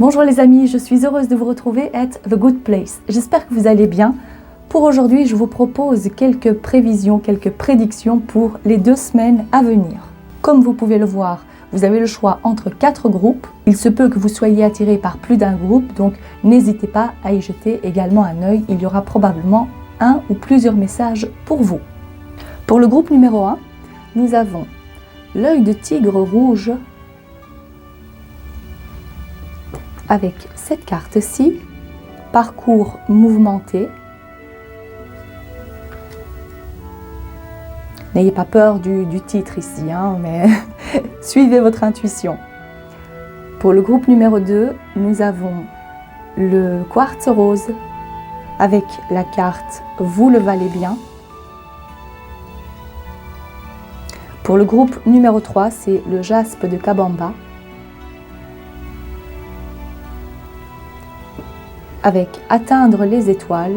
Bonjour les amis, je suis heureuse de vous retrouver at The Good Place. J'espère que vous allez bien. Pour aujourd'hui, je vous propose quelques prévisions, quelques prédictions pour les 2 semaines à venir. Comme vous pouvez le voir, vous avez le choix entre 4 groupes. Il se peut que vous soyez attiré par plus d'un groupe, donc n'hésitez pas à y jeter également un œil. Il y aura probablement un ou plusieurs messages pour vous. Pour le groupe numéro 1, nous avons l'œil de tigre rouge avec cette carte-ci, parcours mouvementé. N'ayez pas peur du titre ici, mais suivez votre intuition. Pour le groupe numéro 2, nous avons le quartz rose avec la carte « Vous le valez bien ». Pour le groupe numéro 3, c'est le jaspe de Kabamba avec « Atteindre les étoiles ».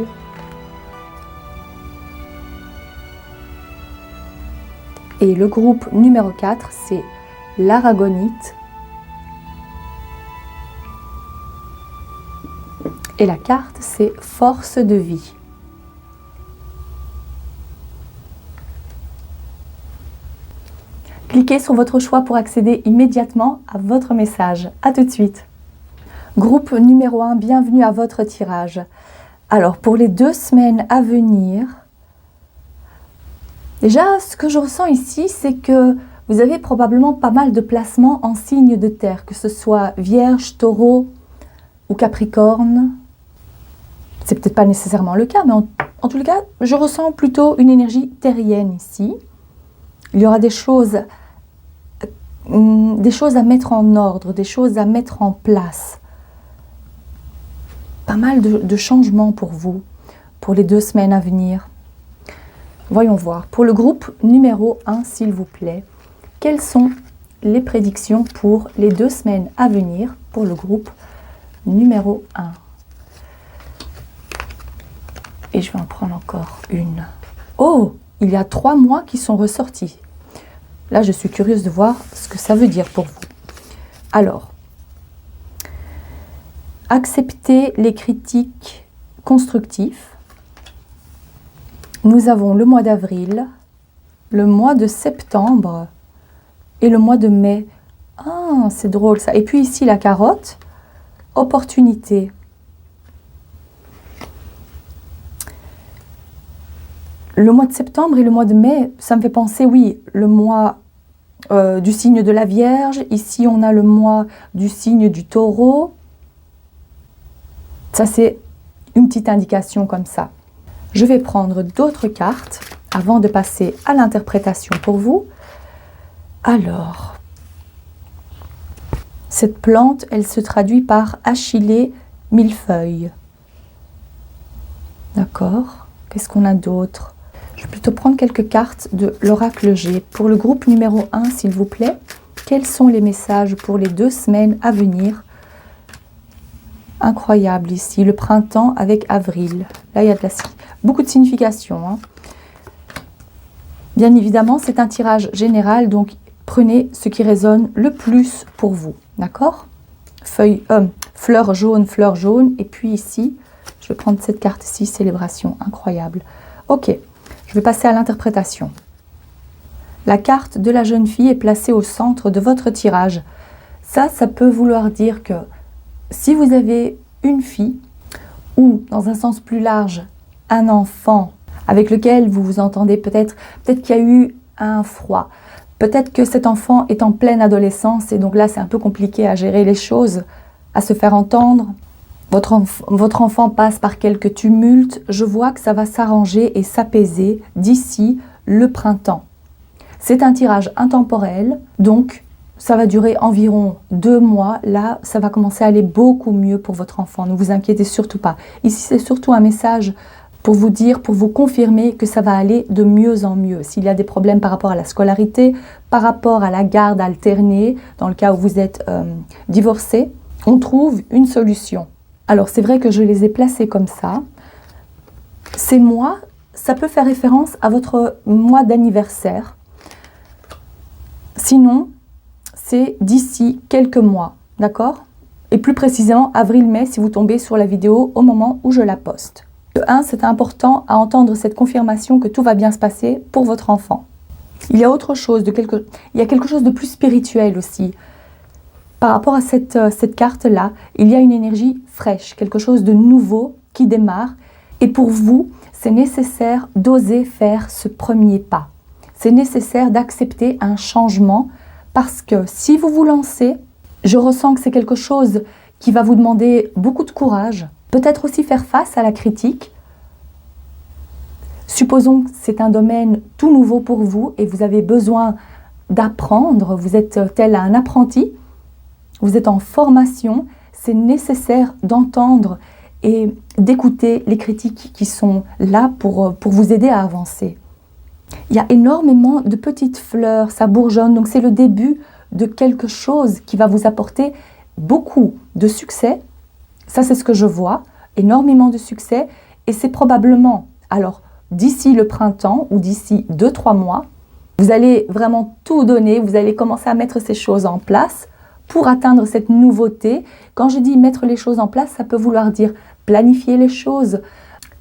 Et le groupe numéro 4, c'est l'aragonite. Et la carte, c'est force de vie. Cliquez sur votre choix pour accéder immédiatement à votre message. À tout de suite. Groupe numéro 1, bienvenue à votre tirage. Alors, pour les 2 semaines à venir, déjà, ce que je ressens ici, c'est que vous avez probablement pas mal de placements en signes de terre, que ce soit Vierge, Taureau ou Capricorne. C'est peut-être pas nécessairement le cas, mais en tout cas, je ressens plutôt une énergie terrienne ici. Il y aura des choses à mettre en ordre, des choses à mettre en place. Pas mal de changements pour vous, pour les 2 semaines à venir. Voyons voir. Pour le groupe numéro 1, s'il vous plaît, quelles sont les prédictions pour les 2 semaines à venir pour le groupe numéro 1? Et je vais en prendre encore une. Oh, il y a 3 mois qui sont ressortis. Là, je suis curieuse de voir ce que ça veut dire pour vous. Alors, acceptez les critiques constructives. Nous avons le mois d'avril, le mois de septembre et le mois de mai. Ah, c'est drôle ça. Et puis ici, la carotte, opportunité. Le mois de septembre et le mois de mai, ça me fait penser, oui, le mois du signe de la Vierge. Ici, on a le mois du signe du Taureau. Ça, c'est une petite indication comme ça. Je vais prendre d'autres cartes avant de passer à l'interprétation pour vous. Alors, cette plante, elle se traduit par Achillée millefeuille. D'accord. Qu'est-ce qu'on a d'autre? Je vais plutôt prendre quelques cartes de l'oracle G. Pour le groupe numéro 1, s'il vous plaît, quels sont les messages pour les 2 semaines à venir? Incroyable ici, le printemps avec avril. Là, il y a beaucoup de significations. Bien évidemment, c'est un tirage général, donc prenez ce qui résonne le plus pour vous. D'accord? Fleur jaune, et puis ici, je vais prendre cette carte-ci, célébration, incroyable. Ok, je vais passer à l'interprétation. La carte de la jeune fille est placée au centre de votre tirage. Ça peut vouloir dire que si vous avez une fille, ou dans un sens plus large, un enfant avec lequel vous vous entendez, peut-être qu'il y a eu un froid, peut-être que cet enfant est en pleine adolescence et donc là c'est un peu compliqué à gérer les choses, à se faire entendre. Votre enfant passe par quelques tumultes, je vois que ça va s'arranger et s'apaiser d'ici le printemps. C'est un tirage intemporel, donc ça va durer environ 2 mois. Là, ça va commencer à aller beaucoup mieux pour votre enfant. Ne vous inquiétez surtout pas. Ici, c'est surtout un message pour vous dire, pour vous confirmer que ça va aller de mieux en mieux. S'il y a des problèmes par rapport à la scolarité, par rapport à la garde alternée, dans le cas où vous êtes divorcé, on trouve une solution. Alors, c'est vrai que je les ai placés comme ça. Ces mois, ça peut faire référence à votre mois d'anniversaire. Sinon, c'est d'ici quelques mois, d'accord? et plus précisément avril-mai si vous tombez sur la vidéo au moment où je la poste. De 1, c'est important à entendre cette confirmation que tout va bien se passer pour votre enfant. Il y a autre chose, il y a quelque chose de plus spirituel aussi. Par rapport à cette carte-là, il y a une énergie fraîche, quelque chose de nouveau qui démarre. Et pour vous, c'est nécessaire d'oser faire ce premier pas. C'est nécessaire d'accepter un changement parce que si vous vous lancez, je ressens que c'est quelque chose qui va vous demander beaucoup de courage. Peut-être aussi faire face à la critique. Supposons que c'est un domaine tout nouveau pour vous et vous avez besoin d'apprendre. Vous êtes tel un apprenti. Vous êtes en formation, c'est nécessaire d'entendre et d'écouter les critiques qui sont là pour vous aider à avancer. Il y a énormément de petites fleurs, ça bourgeonne, donc c'est le début de quelque chose qui va vous apporter beaucoup de succès. Ça, c'est ce que je vois, énormément de succès et c'est probablement, alors d'ici le printemps ou d'ici 2-3 mois, vous allez vraiment tout donner, vous allez commencer à mettre ces choses en place pour atteindre cette nouveauté. Quand je dis mettre les choses en place, ça peut vouloir dire planifier les choses,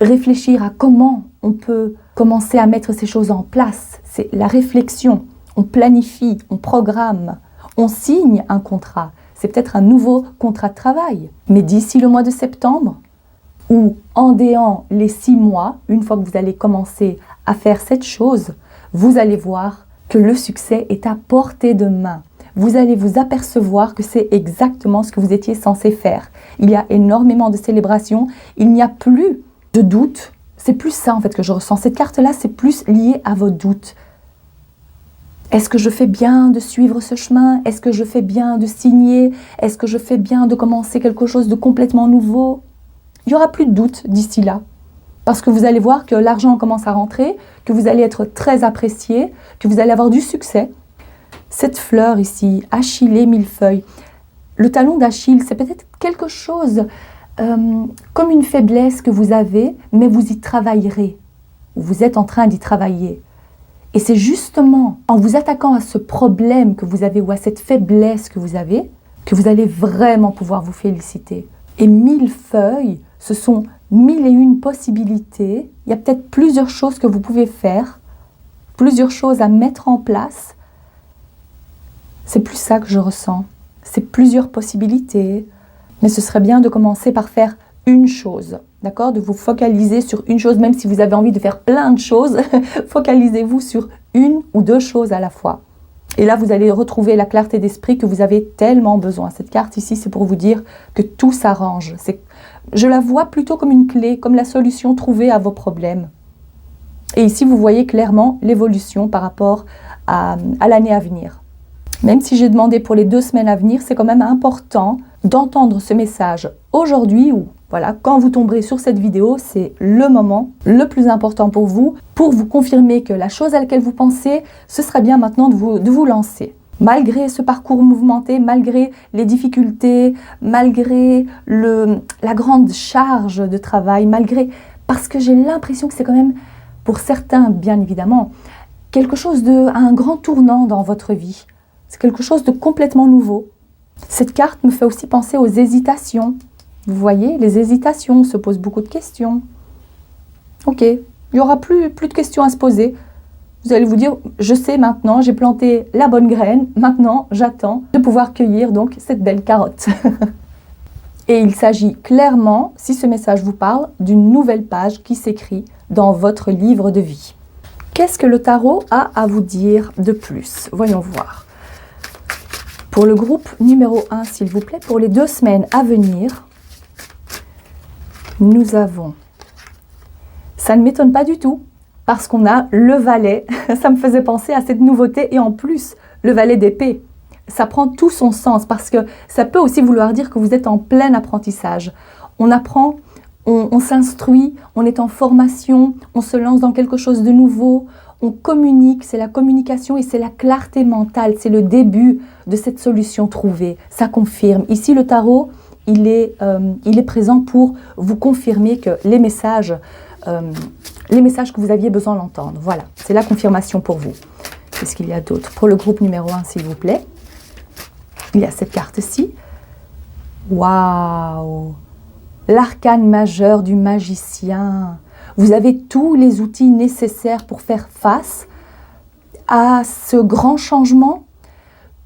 réfléchir à comment on peut commencer à mettre ces choses en place. C'est la réflexion, on planifie, on programme, on signe un contrat. C'est peut-être un nouveau contrat de travail. Mais d'ici le mois de septembre, ou en déant les 6 mois, une fois que vous allez commencer à faire cette chose, vous allez voir que le succès est à portée de main. Vous allez vous apercevoir que c'est exactement ce que vous étiez censé faire. Il y a énormément de célébrations, il n'y a plus de doute. C'est plus ça en fait que je ressens. Cette carte-là, c'est plus lié à vos doutes. Est-ce que je fais bien de suivre ce chemin? Est-ce que je fais bien de signer? Est-ce que je fais bien de commencer quelque chose de complètement nouveau? Il n'y aura plus de doute d'ici là. Parce que vous allez voir que l'argent commence à rentrer, que vous allez être très apprécié, que vous allez avoir du succès. Cette fleur ici, Achille millefeuille, le talon d'Achille, c'est peut-être quelque chose comme une faiblesse que vous avez, mais vous y travaillerez. Vous êtes en train d'y travailler. Et c'est justement en vous attaquant à ce problème que vous avez ou à cette faiblesse que vous avez, que vous allez vraiment pouvoir vous féliciter. Et millefeuille, ce sont 1001 possibilités. Il y a peut-être plusieurs choses que vous pouvez faire, plusieurs choses à mettre en place. C'est plus ça que je ressens. C'est plusieurs possibilités. Mais ce serait bien de commencer par faire une chose. D'accord? De vous focaliser sur une chose, même si vous avez envie de faire plein de choses. Focalisez-vous sur une ou 2 choses à la fois. Et là, vous allez retrouver la clarté d'esprit que vous avez tellement besoin. Cette carte ici, c'est pour vous dire que tout s'arrange. Je la vois plutôt comme une clé, comme la solution trouvée à vos problèmes. Et ici, vous voyez clairement l'évolution par rapport à l'année à venir. Même si j'ai demandé pour les 2 semaines à venir, c'est quand même important d'entendre ce message aujourd'hui ou voilà, quand vous tomberez sur cette vidéo, c'est le moment le plus important pour vous confirmer que la chose à laquelle vous pensez, ce serait bien maintenant de vous lancer. Malgré ce parcours mouvementé, malgré les difficultés, malgré la grande charge de travail, parce que j'ai l'impression que c'est quand même, pour certains bien évidemment, quelque chose un grand tournant dans votre vie. C'est quelque chose de complètement nouveau. Cette carte me fait aussi penser aux hésitations. Vous voyez, les hésitations, on se pose beaucoup de questions. Ok, il n'y aura plus de questions à se poser. Vous allez vous dire, je sais maintenant, j'ai planté la bonne graine, maintenant j'attends de pouvoir cueillir donc cette belle carotte. Et il s'agit clairement, si ce message vous parle, d'une nouvelle page qui s'écrit dans votre livre de vie. Qu'est-ce que le tarot a à vous dire de plus? Voyons voir. Pour le groupe numéro 1, s'il vous plaît, pour les 2 semaines à venir, nous avons, ça ne m'étonne pas du tout, parce qu'on a le valet, ça me faisait penser à cette nouveauté, et en plus, le valet d'épée, ça prend tout son sens, parce que ça peut aussi vouloir dire que vous êtes en plein apprentissage. On apprend, on s'instruit, on est en formation, on se lance dans quelque chose de nouveau, on communique, c'est la communication et c'est la clarté mentale, c'est le début de cette solution trouvée, ça confirme. Ici, le tarot, il est présent pour vous confirmer que les messages que vous aviez besoin d'entendre. Voilà, c'est la confirmation pour vous. Qu'est-ce qu'il y a d'autre? Pour le groupe numéro 1, s'il vous plaît, il y a cette carte-ci. Waouh! L'arcane majeur du magicien. Vous avez tous les outils nécessaires pour faire face à ce grand changement.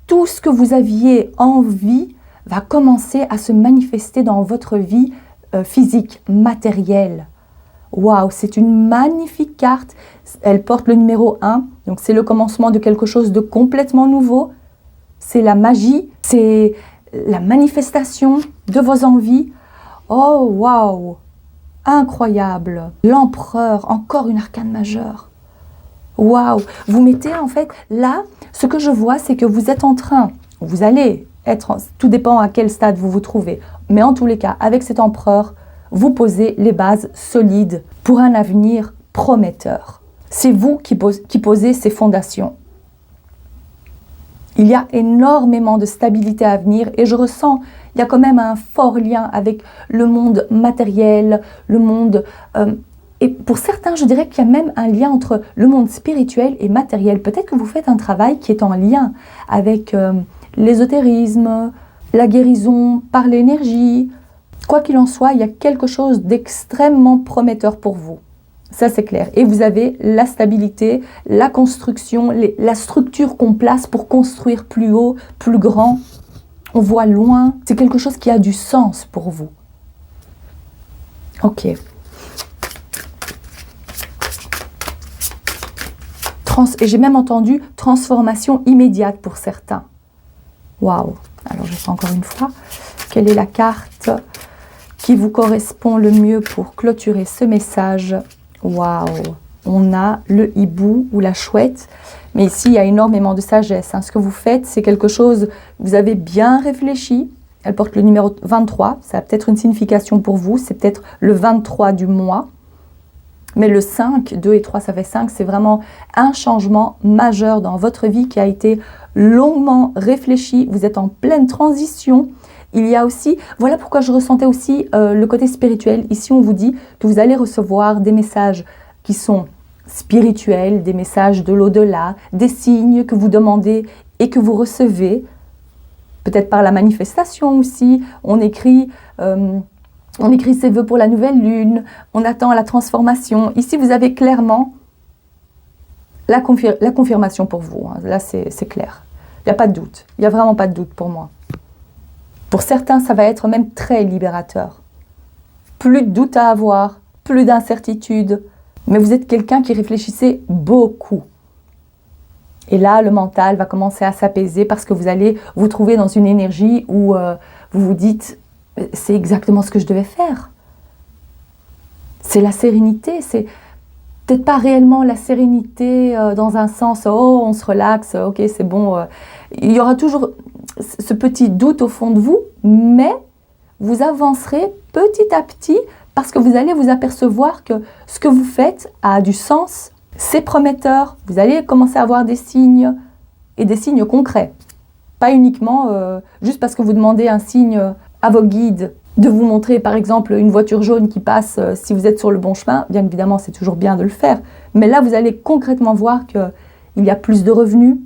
Tout ce que vous aviez envie va commencer à se manifester dans votre vie physique, matérielle. Waouh, c'est une magnifique carte. Elle porte le numéro 1, donc c'est le commencement de quelque chose de complètement nouveau. C'est la magie, c'est la manifestation de vos envies. Oh, waouh, incroyable. L'empereur, encore une arcane majeure. Waouh, vous mettez en fait, là, ce que je vois, c'est que vous êtes en train, vous allez être, tout dépend à quel stade vous vous trouvez, mais en tous les cas, avec cet empereur, vous posez les bases solides pour un avenir prometteur. C'est vous qui posez ces fondations. Il y a énormément de stabilité à venir et je ressens, il y a quand même un fort lien avec le monde matériel, le monde... et pour certains, je dirais qu'il y a même un lien entre le monde spirituel et matériel. Peut-être que vous faites un travail qui est en lien avec l'ésotérisme, la guérison par l'énergie. Quoi qu'il en soit, il y a quelque chose d'extrêmement prometteur pour vous. Ça, c'est clair. Et vous avez la stabilité, la construction, la structure qu'on place pour construire plus haut, plus grand. On voit loin. C'est quelque chose qui a du sens pour vous. Ok. Et j'ai même entendu transformation immédiate pour certains. Waouh. Alors, je sais encore une fois. Quelle est la carte qui vous correspond le mieux pour clôturer ce message? Waouh, on a le hibou ou la chouette, mais ici il y a énormément de sagesse. Ce que vous faites, c'est quelque chose, vous avez bien réfléchi. Elle porte le numéro 23, ça a peut-être une signification pour vous, c'est peut-être le 23 du mois. Mais le 5, 2 et 3, ça fait 5, c'est vraiment un changement majeur dans votre vie qui a été longuement réfléchi. Vous êtes en pleine transition. Il y a aussi, voilà pourquoi je ressentais aussi le côté spirituel. Ici, on vous dit que vous allez recevoir des messages qui sont spirituels, des messages de l'au-delà, des signes que vous demandez et que vous recevez. Peut-être par la manifestation aussi. On écrit ses vœux pour la nouvelle lune. On attend la transformation. Ici, vous avez clairement la confirmation pour vous. Hein. Là, c'est clair. Il n'y a pas de doute. Il n'y a vraiment pas de doute pour moi. Pour certains, ça va être même très libérateur. Plus de doute à avoir, plus d'incertitude. Mais vous êtes quelqu'un qui réfléchissait beaucoup. Et là, le mental va commencer à s'apaiser parce que vous allez vous trouver dans une énergie où vous vous dites « c'est exactement ce que je devais faire ». C'est la sérénité, c'est peut-être pas réellement la sérénité dans un sens « oh, on se relaxe, ok, c'est bon ». Il y aura toujours ce petit doute au fond de vous, mais vous avancerez petit à petit parce que vous allez vous apercevoir que ce que vous faites a du sens, c'est prometteur, vous allez commencer à avoir des signes et des signes concrets. Pas uniquement juste parce que vous demandez un signe à vos guides de vous montrer par exemple une voiture jaune qui passe si vous êtes sur le bon chemin. Bien évidemment, c'est toujours bien de le faire, mais là vous allez concrètement voir qu'il y a plus de revenus.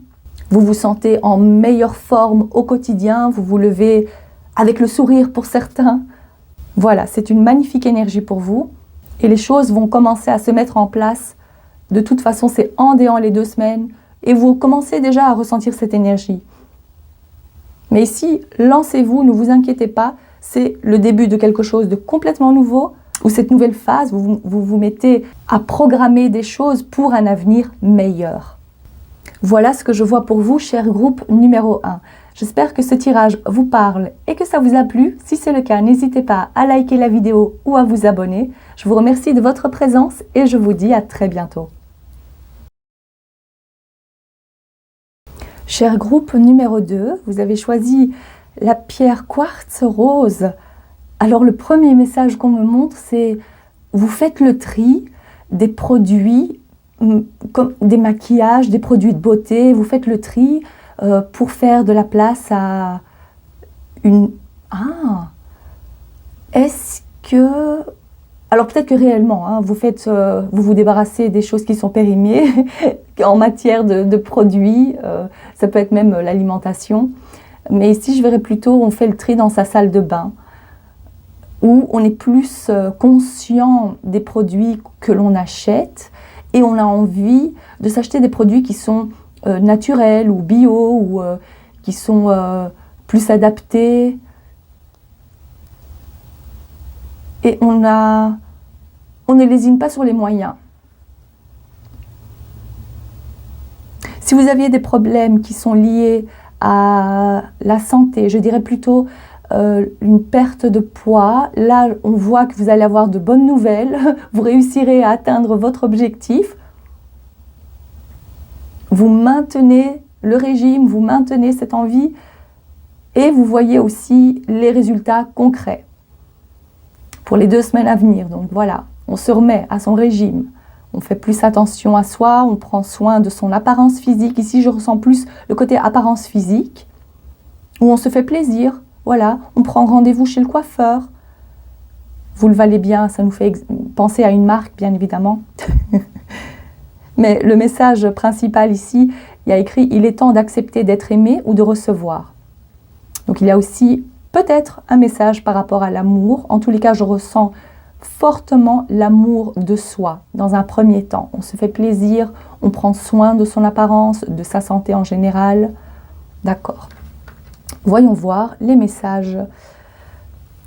Vous vous sentez en meilleure forme au quotidien, vous vous levez avec le sourire pour certains. Voilà, c'est une magnifique énergie pour vous et les choses vont commencer à se mettre en place. De toute façon, c'est en déant les 2 semaines et vous commencez déjà à ressentir cette énergie. Mais ici, lancez-vous, ne vous inquiétez pas, c'est le début de quelque chose de complètement nouveau où cette nouvelle phase, vous vous mettez à programmer des choses pour un avenir meilleur. Voilà ce que je vois pour vous, cher groupe numéro 1. J'espère que ce tirage vous parle et que ça vous a plu. Si c'est le cas, n'hésitez pas à liker la vidéo ou à vous abonner. Je vous remercie de votre présence et je vous dis à très bientôt. Cher groupe numéro 2, vous avez choisi la pierre quartz rose. Alors le premier message qu'on me montre, c'est vous faites le tri des produits comme des maquillages, des produits de beauté, vous faites le tri pour faire de la place à une... Ah, est-ce que... Alors peut-être que réellement, hein, vous vous débarrassez des choses qui sont périmées en matière de produits, ça peut être même l'alimentation. Mais ici, je verrais plutôt, on fait le tri dans sa salle de bain, où on est plus conscient des produits que l'on achète et on a envie de s'acheter des produits qui sont naturels ou bio ou qui sont plus adaptés. Et on ne lésine pas sur les moyens. Si vous aviez des problèmes qui sont liés à la santé, je dirais plutôt une perte de poids, là on voit que vous allez avoir de bonnes nouvelles, vous réussirez à atteindre votre objectif, vous maintenez le régime, vous maintenez cette envie et vous voyez aussi les résultats concrets pour les 2 semaines à venir. Donc voilà, on se remet à son régime. On fait plus attention à soi, on prend soin de son apparence physique. Ici, je ressens plus le côté apparence physique, où on se fait plaisir. Voilà, on prend rendez-vous chez le coiffeur. Vous le valez bien, ça nous fait penser à une marque, bien évidemment. Mais le message principal ici, il y a écrit « Il est temps d'accepter d'être aimé ou de recevoir ». Donc il y a aussi peut-être un message par rapport à l'amour. En tous les cas, je ressens fortement l'amour de soi dans un premier temps. On se fait plaisir, on prend soin de son apparence, de sa santé en général. D'accord. Voyons voir les messages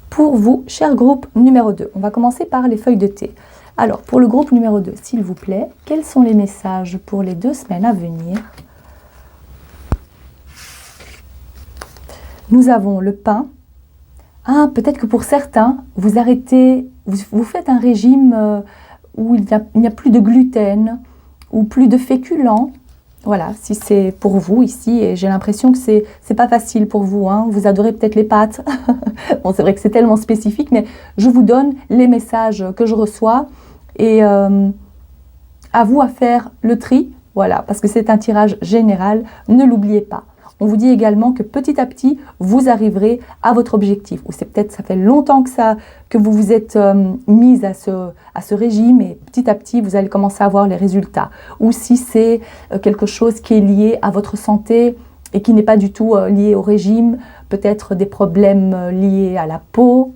pour vous, cher groupe numéro 2. On va commencer par les feuilles de thé. Alors, pour le groupe numéro 2, s'il vous plaît, quels sont les messages pour les 2 semaines à venir? Nous avons le pain. Ah, peut-être que pour certains, vous arrêtez, vous faites un régime où il n'y a plus de gluten ou plus de féculents. Voilà, si c'est pour vous ici, et j'ai l'impression que c'est pas facile pour vous, hein. Vous adorez peut-être les pâtes. Bon, c'est vrai que c'est tellement spécifique, mais je vous donne les messages que je reçois et à vous à faire le tri, voilà, parce que c'est un tirage général, ne l'oubliez pas. On vous dit également que petit à petit, vous arriverez à votre objectif. Ou c'est peut-être, ça fait longtemps que vous vous êtes mise à ce régime et petit à petit, vous allez commencer à voir les résultats. Ou si c'est quelque chose qui est lié à votre santé et qui n'est pas du tout lié au régime, peut-être des problèmes liés à la peau.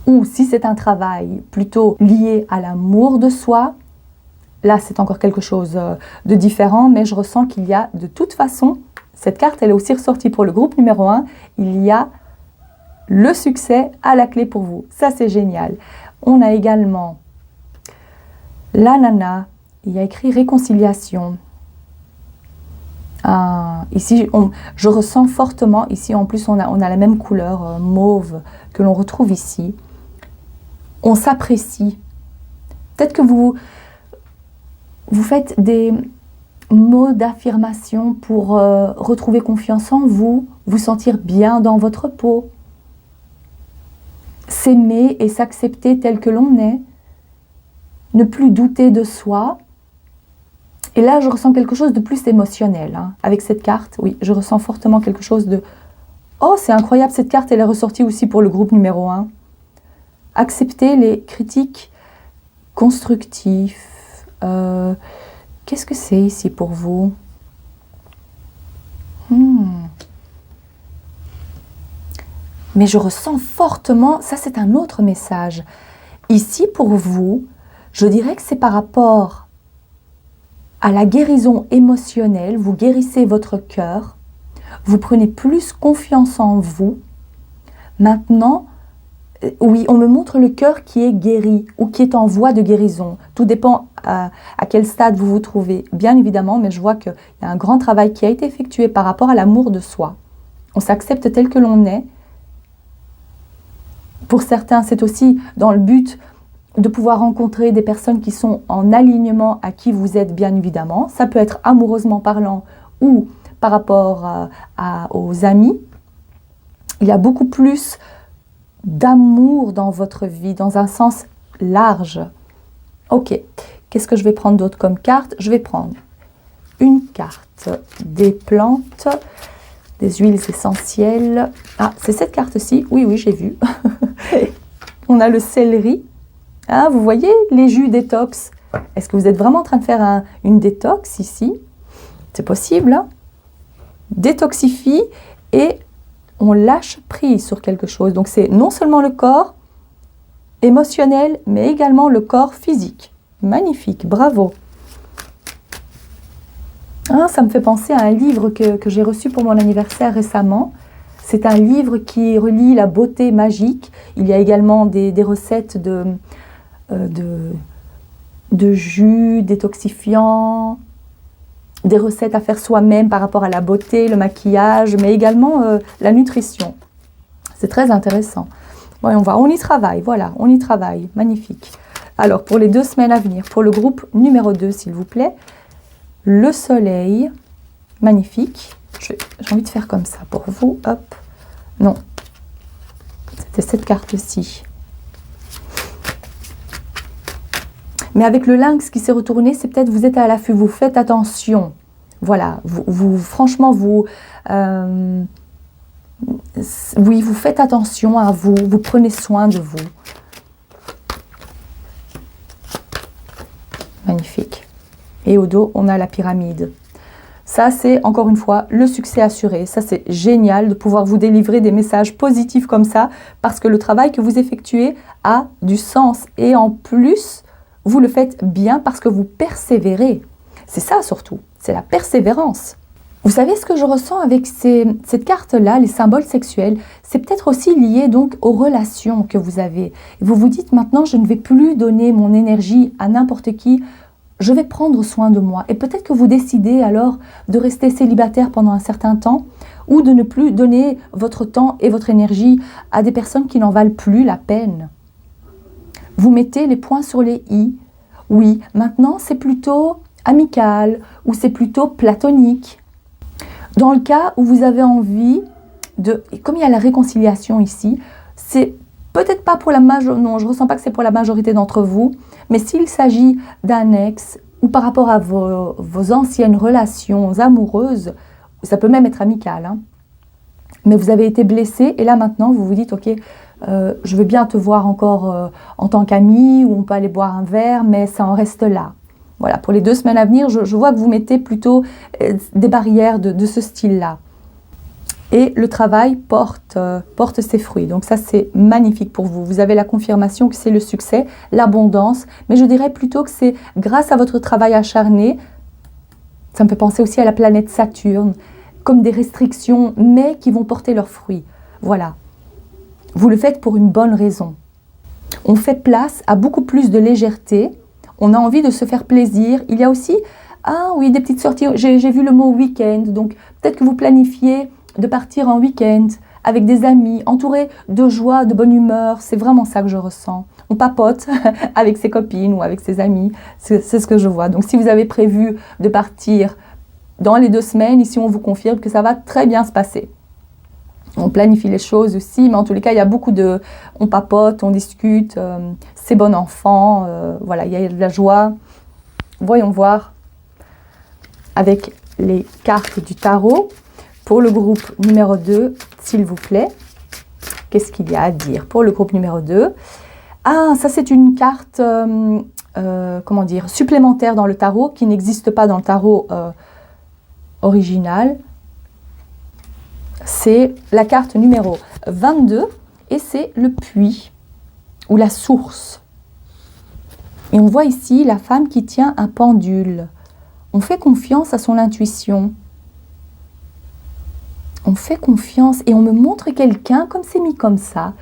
Ou si c'est un travail plutôt lié à l'amour de soi, là c'est encore quelque chose de différent, mais je ressens qu'il y a de toute façon, cette carte, elle est aussi ressortie pour le groupe numéro 1. Il y a le succès à la clé pour vous. Ça, c'est génial. On a également l'ananas. Il y a écrit réconciliation. Ici, je ressens fortement, ici en plus, on a la même couleur mauve que l'on retrouve ici. On s'apprécie. Peut-être que vous faites des mots d'affirmation pour retrouver confiance en vous, vous sentir bien dans votre peau, s'aimer et s'accepter tel que l'on est, ne plus douter de soi. Et là, je ressens quelque chose de plus émotionnel. Hein. Avec cette carte, oui, je ressens fortement quelque chose de... Oh, c'est incroyable, cette carte, elle est ressortie aussi pour le groupe numéro 1. Accepter les critiques constructives. Qu'est-ce que c'est ici pour vous? Mais je ressens fortement, ça c'est un autre message. Ici pour vous, je dirais que c'est par rapport à la guérison émotionnelle, vous guérissez votre cœur, vous prenez plus confiance en vous. Maintenant, oui, on me montre le cœur qui est guéri ou qui est en voie de guérison. Tout dépend à quel stade vous vous trouvez, bien évidemment, mais je vois qu'il y a un grand travail qui a été effectué par rapport à l'amour de soi. On s'accepte tel que l'on est. Pour certains, c'est aussi dans le but de pouvoir rencontrer des personnes qui sont en alignement à qui vous êtes, bien évidemment. Ça peut être amoureusement parlant ou par rapport aux amis. Il y a beaucoup plus d'amour dans votre vie, dans un sens large. Ok, qu'est-ce que je vais prendre d'autre comme carte? Je vais prendre une carte des plantes, des huiles essentielles. Ah, c'est cette carte-ci. Oui, oui, j'ai vu. On a le céleri. Ah, vous voyez les jus détox. Est-ce que vous êtes vraiment en train de faire une détox ici? C'est possible. Hein? Détoxifie et on lâche prise sur quelque chose. Donc c'est non seulement le corps émotionnel, mais également le corps physique. Magnifique, bravo. Ah, ça me fait penser à un livre que j'ai reçu pour mon anniversaire récemment. C'est un livre qui relie la beauté magique. Il y a également des recettes de jus détoxifiants, des recettes à faire soi-même par rapport à la beauté, le maquillage, mais également la nutrition. C'est très intéressant. Voyons voir, on y travaille, voilà, on y travaille, magnifique. Alors, pour les 2 semaines à venir, pour le groupe numéro 2, s'il vous plaît, le soleil, magnifique. J'ai envie de faire comme ça pour vous, hop. Non, c'était cette carte-ci. Mais avec le lynx qui s'est retourné, c'est peut-être vous êtes à l'affût, vous faites attention. Voilà, franchement, oui, vous faites attention à vous, vous prenez soin de vous. Magnifique. Et au dos, on a la pyramide. Ça, c'est encore une fois le succès assuré. Ça, c'est génial de pouvoir vous délivrer des messages positifs comme ça, parce que le travail que vous effectuez a du sens. Et en plus, vous le faites bien parce que vous persévérez. C'est ça surtout, c'est la persévérance. Vous savez ce que je ressens avec cette carte-là, les symboles sexuels, c'est peut-être aussi lié donc aux relations que vous avez. Vous vous dites maintenant, je ne vais plus donner mon énergie à n'importe qui, je vais prendre soin de moi. Et peut-être que vous décidez alors de rester célibataire pendant un certain temps ou de ne plus donner votre temps et votre énergie à des personnes qui n'en valent plus la peine. Vous mettez les points sur les i. Oui, maintenant c'est plutôt amical ou c'est plutôt platonique. Dans le cas où vous avez envie de... Et comme il y a la réconciliation ici, c'est peut-être pas pour la majorité... Non, je ne ressens pas que c'est pour la majorité d'entre vous. Mais s'il s'agit d'un ex ou par rapport à vos anciennes relations amoureuses, ça peut même être amical, hein, mais vous avez été blessé et là maintenant vous vous dites ok, je veux bien te voir encore en tant qu'ami ou on peut aller boire un verre, mais ça en reste là. Voilà, pour les 2 semaines à venir, je vois que vous mettez plutôt des barrières de ce style-là. Et le travail porte ses fruits. Donc ça, c'est magnifique pour vous. Vous avez la confirmation que c'est le succès, l'abondance. Mais je dirais plutôt que c'est grâce à votre travail acharné. Ça me fait penser aussi à la planète Saturne, comme des restrictions, mais qui vont porter leurs fruits. Voilà. Vous le faites pour une bonne raison. On fait place à beaucoup plus de légèreté. On a envie de se faire plaisir. Il y a aussi, ah oui, des petites sorties. J'ai vu le mot week-end. Donc peut-être que vous planifiez de partir en week-end avec des amis, entourés de joie, de bonne humeur. C'est vraiment ça que je ressens. On papote avec ses copines ou avec ses amis. C'est ce que je vois. Donc, si vous avez prévu de partir dans les 2 semaines, ici, on vous confirme que ça va très bien se passer. On planifie les choses aussi, mais en tous les cas, il y a beaucoup de... On papote, on discute, c'est bon enfant, voilà, il y a de la joie. Voyons voir avec les cartes du tarot. Pour le groupe numéro 2, s'il vous plaît, qu'est-ce qu'il y a à dire pour le groupe numéro 2? Ah, ça c'est une carte, comment dire, supplémentaire dans le tarot, qui n'existe pas dans le tarot original. C'est la carte numéro 22 et c'est le puits ou la source. Et on voit ici la femme qui tient un pendule. On fait confiance à son intuition. On fait confiance et on me montre quelqu'un comme c'est mis comme ça.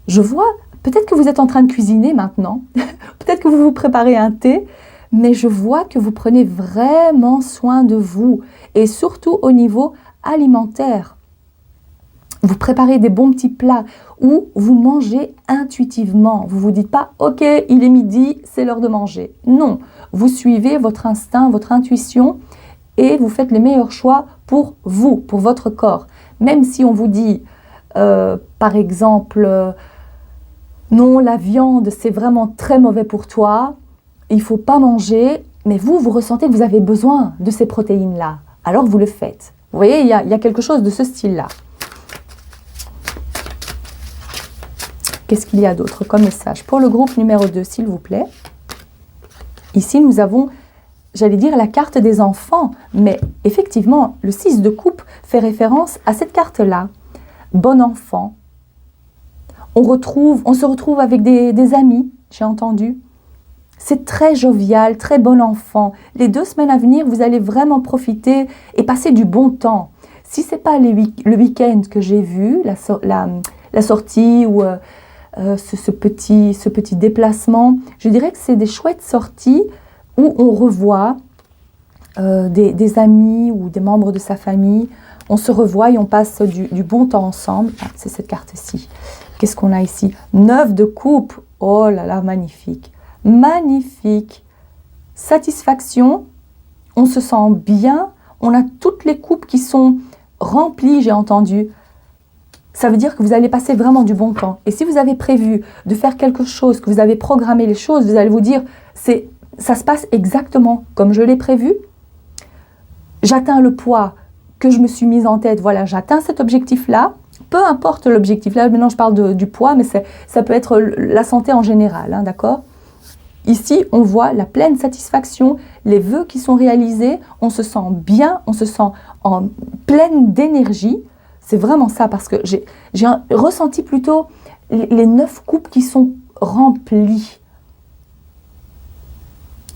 Je vois, peut-être que vous êtes en train de cuisiner maintenant, peut-être que vous vous préparez un thé, mais je vois que vous prenez vraiment soin de vous et surtout au niveau alimentaire. Vous préparez des bons petits plats ou vous mangez intuitivement. Vous ne vous dites pas « Ok, il est midi, c'est l'heure de manger ». Non, vous suivez votre instinct, votre intuition et vous faites les meilleurs choix pour vous, pour votre corps. Même si on vous dit, par exemple, non, la viande, c'est vraiment très mauvais pour toi, il ne faut pas manger, mais vous ressentez que vous avez besoin de ces protéines-là. Alors vous le faites. Vous voyez, il y a quelque chose de ce style-là. Qu'est-ce qu'il y a d'autre comme message? Pour le groupe numéro 2, s'il vous plaît. Ici, nous avons, j'allais dire, la carte des enfants. Mais effectivement, le 6 de coupe fait référence à cette carte-là. bon enfant. On se retrouve avec des amis, j'ai entendu. C'est très jovial, très bon enfant. Les 2 semaines à venir, vous allez vraiment profiter et passer du bon temps. Si ce n'est pas le week-end que j'ai vu, la sortie ou ce petit déplacement, je dirais que c'est des chouettes sorties où on revoit des amis ou des membres de sa famille. On se revoit et on passe du bon temps ensemble. Ah, c'est cette carte-ci. Qu'est-ce qu'on a ici? 9 de coupe. Oh là là, magnifique. Magnifique. Satisfaction. On se sent bien. On a toutes les coupes qui sont remplies, j'ai entendu. Ça veut dire que vous allez passer vraiment du bon temps. Et si vous avez prévu de faire quelque chose, que vous avez programmé les choses, vous allez vous dire, ça se passe exactement comme je l'ai prévu. J'atteins le poids que je me suis mise en tête. Voilà, j'atteins cet objectif-là. Peu importe l'objectif. Là, maintenant, je parle du poids, mais ça peut être la santé en général, hein, d'accord? Ici, on voit la pleine satisfaction, les vœux qui sont réalisés, on se sent bien, on se sent en pleine d'énergie. C'est vraiment ça, parce que j'ai ressenti plutôt les 9 coupes qui sont remplies.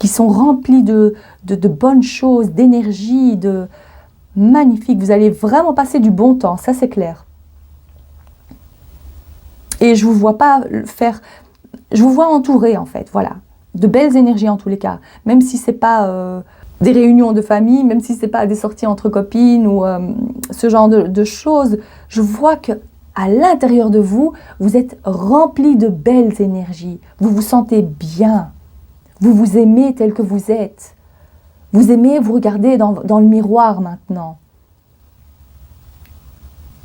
Qui sont remplies de bonnes choses, d'énergie, de magnifique. Vous allez vraiment passer du bon temps, ça c'est clair. Et je vous vois pas faire, je vous vois entouré en fait, voilà, de belles énergies en tous les cas, même si c'est pas des réunions de famille, même si c'est pas des sorties entre copines ou ce genre de choses, je vois que à l'intérieur de vous, vous êtes rempli de belles énergies, vous vous sentez bien, vous vous aimez tel que vous êtes, vous aimez vous regarder dans le miroir maintenant.